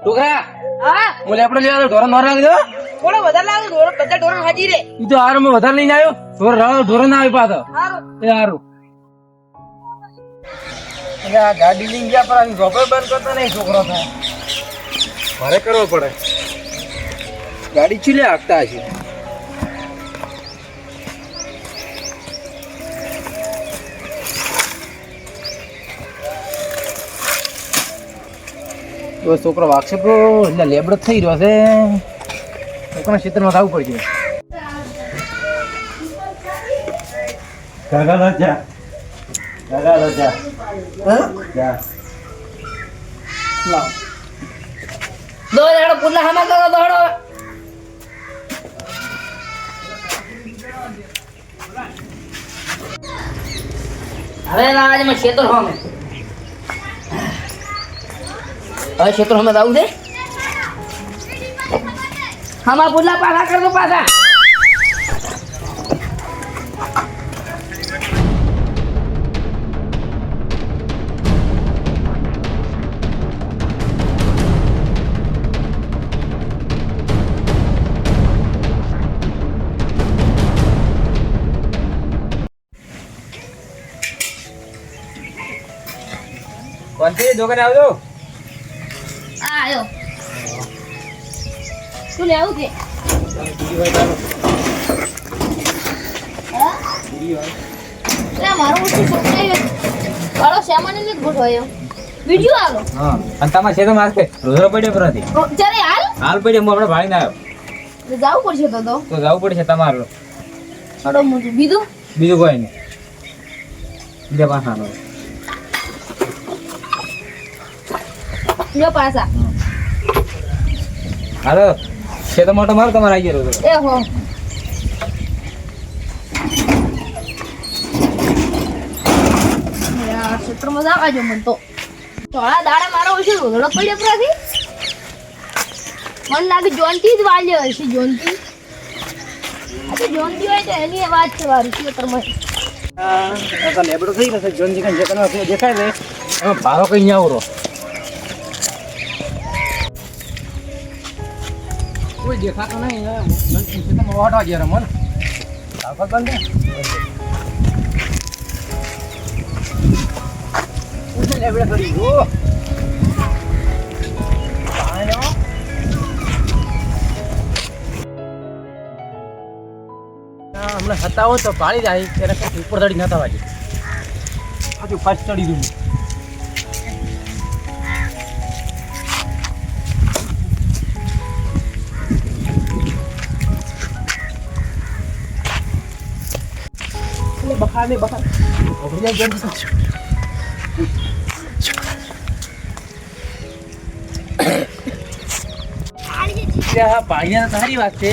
છોકરા હા બોલે આપણે લેવા ઢોરણ નોર નાખી દો. થોડો વધારે લાગે ઢોર બધા ઢોર હાજી રે ઈ તો હારું મેં વધારે લઈને આવ્યો. ઢોરણ ના આવી પાછો. સારું એ હારું. આ ગાડી લઈને ગયા પર આની જોબે બંધ કરતો નહીં છોકરો થાય. મારે કરવો પડે. ગાડી ચીલે હાંકતા હશે. તો છોકરો વાગશે તો એટલે લેબડો થઈ રહ્યો છે. છોકરાના ક્ષેત્રમાં થવું પડશે. કાકા લજા જા લાવ. દો દાડો પુલ્લા હમા કરો દોડો હવે ના આજે મેં ખેતર હોમે હવે ખેતર હોમે જાવું છે હમા પુલ્લા પાછા કર દો પાછા કોણથી દુકાને આવજો. આયો શું લેવું છે મારું ઓછું વાળો સામાન જ ગોઠવાયો વિડિયો આલો હા અને તમારે છે તો માર્કે રોજરો પડ્યો પરથી ચાલે હાલ પડ્યો. હું આપણે ભાઈ ના જાવું પડશે તો જવું પડશે તમારું. થોડો મોટું બીજું બીજું કોઈ નહીં. બીજા પાછા જો પાછા હાલો છે તો મોટો મારો તમારે આવી ગયો રોજરો. એ હો યાર ક્ષેત્રમાં જવા જો મન તો થોડા દાડા મારો ઓછો રોધડો પડ્યો પ્રથી મન લાગે જોનતી જ વાલ્યો હશે જોનતી આ તો જોનતી હોય તો એની વાત છે વારું ક્ષેત્રમાં લેબડો થઈ ગયો છે. જોનજી કાંઈ જે કરવા દેખાય છે એમાં ભારો કઈ નહીં આવરો. કોઈ દેખાતો નહીં. વાટવા ગયા રમણ બંધ લેબડે કરી ગયો. હમણાં હતા હોય તો પાડી જાય ત્યારે કંઈક ઉપર ચડી નતા વાગે. હજુ ફાસ્ટ ચડી દઉં. બખાર ને બખાર પાણી સારી વાત છે.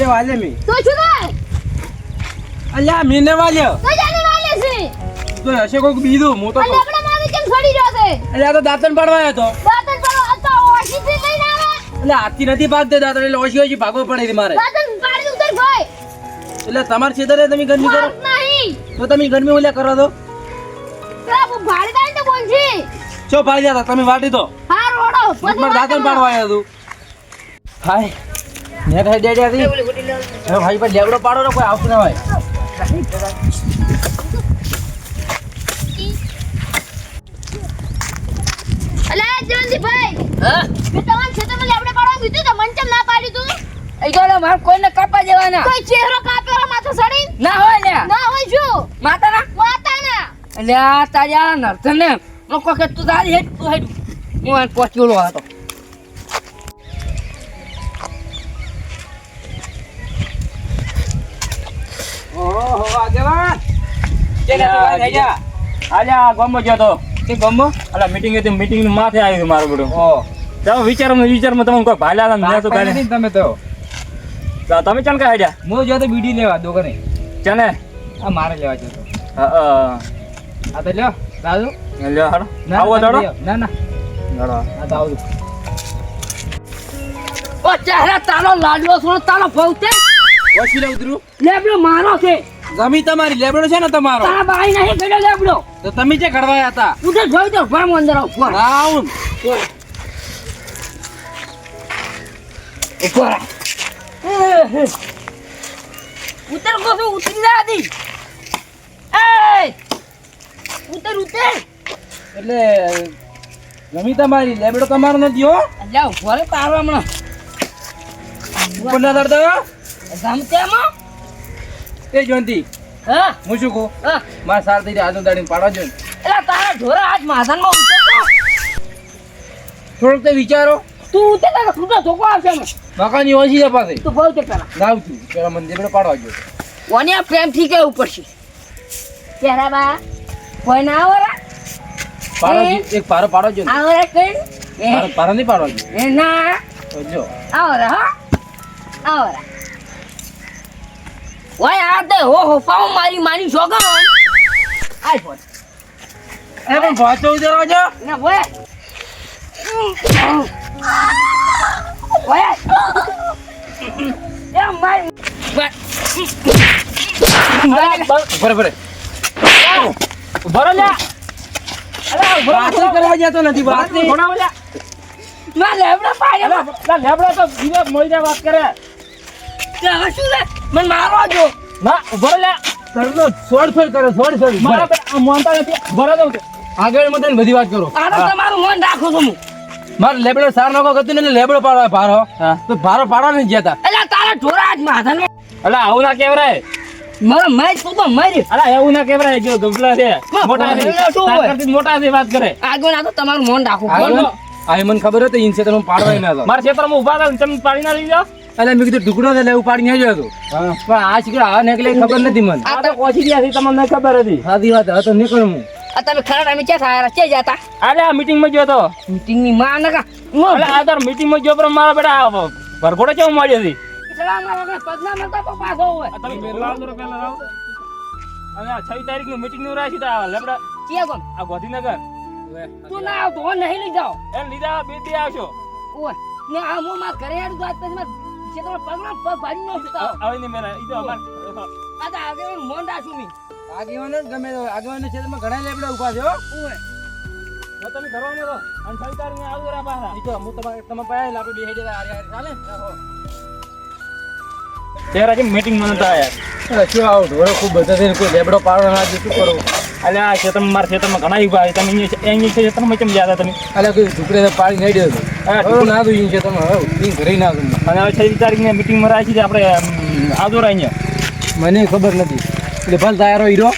એ વાલે મી અલ્યા મીને વાલ્યો તો હશે કોઈક બીજું. હું તો અલ્યા આ તો દાંતણ પાડવા આવ્યો હતો. એટલે હાથથી નથી ભાગતો દાંતણ એટલે ઓછી ઓછી ભાગવો પડે છે મારે. એટલે તમારા ક્ષેત્રે તમે ગરમી કરો તો તમે ગરમી ઓલ્યા કરો તો ચો ભાઈ જતા તમે વાટી દો. મારે દાંતણ પાડવા આવ્યો હતું. હાય મેં કહી ડેડી હતી હવે ભાઈ પર લેવડો પાડો ને કોઈ આવતું ના હોય. કોઈને કાપા દેવાના કોઈ ચહેરો કાપેલો માથે સડી ના હોય ને ના હોય શું માતાના એટલે આ તાજા નર્તન ને લોકો કે તું તારી હેડ તું હેડ હું આ પહોંચ્યો હતો ઓહો આગેવાન કેને તો ભાઈ થઈ જા આજા ગોમો ગયો તો કે ગોમો અલા મીટિંગ હતી મીટિંગ માથે આવ્યું મારું બધું. ઓ જાવ વિચારમાં તમને કોઈ ભાલા મેં તો કાલે નહીં તમે તો તમે ચાલ કા આઈડિયા હું જો તો બીડી લેવા દોગને ચાલે આ મારે લેવા જો આ તો લ્યો રાજુ લ્યો હાડો આવો દાડો ના ના દાડો આ તો આવું ઓ ચહેરા તારો લાડવો થોડો તારો ભવતે હોસ્પિટલ ઉતરું લેબડો મારો છે જમી તમારી લેબડો છે ને તમારો તારા બાઈ નહીં ગયો લેબડો તો તમે જે ઘડવાયા હતા ઉધર જોઈ તો ભણ અંદર આવ ઉપર રાઉન્ડ ઉપર ઉતર કો તો ઉતરી જા દી એ ઉતર ઉતર એટલે જમી તમારી લેબડો તમારો નથી હો અલ્યા ઉપર તારો હમણાં ઉપર ના ધરતો ગમતેમાં એ જોનતી હા હું શું કહું હા મારા સાર થઈ આજુ દાડીને પાડવા જો એલા તારા ઢોરા આજ માથામાં ઉતરતો થોડોક તો વિચારો તું ઉતર તારા છૂટો ધોકો આવશે ને મકાની ઓછી છે પાસે તું બહુ તે કરા લાવ છું પેલા મને લેબડો પાડવા જો કોને પ્રેમથી કેવું પડશે કેરા બા કોઈ ના આવરા પાડો એક પારો પાડો જો આવરા કઈ પારો નહીં પાડવા જો એ ના તો જો આવરા હા આવરા ઓય આ દે હો પાઉ મારી માની જોગા આઈ ફોન એ પણ ભાચો ઉતરવા જો ના ઓય ઓય એ મારી બરાબર ભરો લ્યા અરે વાત કરવા જતો નથી વાત નહીં ભણાવો લ્યા ના લેબડા પાડે લેબડા તો બીજા મળી જાય વાત કરે તે હવે શું લે મને મારવા જો ના ભરો લ્યા સરનો છોડ કરે છોડ મારા પર આ મોનતા નથી ભરો દઉં આગળ મને બધી વાત કરો આનો તમારું મન રાખો છો હું મારે લેબડો સાર નાખો ગતું ને લેબડો પાડવા ભારો હા તો ભારો પાડવા નહીં જતા એલા તારા ઢોરા આજ માથાનો અલા આવું ના કેવરાય મારો મેચ તું તો મરી અલા એવું ના કેવરાય જો ગબલા છે મોટા છે ભરેલા શું હોય? તાર કરતી મોટા છે વાત કરે આગળ ના તો તમારું મન રાખો આ મને ખબર હતી ઇન તમે પાડવા ના તો મારા ક્ષેત્રમાં ઉભા હતા તમે પાડી ના લઈ જાઓ એટલે મેં કીધું ટુકડો છે એટલે ઉપાડી નહીં જતો પણ આ શીખડા આ નીકળે ખબર નથી મને આ તો પહોંચી ગયા છે તમને ખબર હતી સાદી વાત હવે તો નીકળું હું આ તમે ખરા ટાઈમે ક્યાં થાય છે જતા અરે આ મીટિંગ માં ગયો તો મીટિંગ ની માં નકા અલે આ તાર મીટિંગ માં ગયો પણ મારા બેટા ભરભોડે કેવું મળ્યો હતી ઇસ્લામના વગર પગના મળતા તો પાછો હોય આ તમે બોલાવો તો પહેલા રાવ અને આ 6 તારીખ નું મીટિંગ નું રાખ્યું તા લેબડા ચિયા કોણ આ ગોધીનગર તું ના આવતો હો નહીં લઈ જાઓ એ લીધા બે દી આવશો ઓય ને આ મો માં ઘરે આડું તો આજ પછી માર ક્ષેત્રમાં પગના પગ ભાડી નો સુતા આવે ને મેરા ઈ તો અમાર આ તો આગળ મન રાખું મી આગેવાન જ ગમે આગેવાન ક્ષેત્રમાં ઘણા લેબડા ઉભા છે હો ઓય તો તમે ઘરવામાં તો અને 6 તારીખ ને આવું રા પાછા ઈ તો હું તમે પાયા આપણે બેહી જતા આરે આરે ચાલે તેરા કે મીટિંગ માં નતા આયા અરે કેવા આઉટ વરો ખૂબ બધા છે કોઈ લેબડો પાડવા ના દે શું કરું અલે આ ક્ષેત્રમાં મારા ક્ષેત્રમાં ઘણા ઉભા છે તમે અહીંયા ક્ષેત્રમાં કેમ જ્યાદા તમે અલે કોઈ ટુકડે પાડી નહીં દેતો હા ના દઉં ઇન ક્ષેત્રમાં હવે ઇન ઘરે ના દઉં અને હવે 6 તારીખ ને મીટિંગ માં રાખી છે આપણે આદોર અહીંયા મને ખબર નથી એટલે ભલ તારો હીરો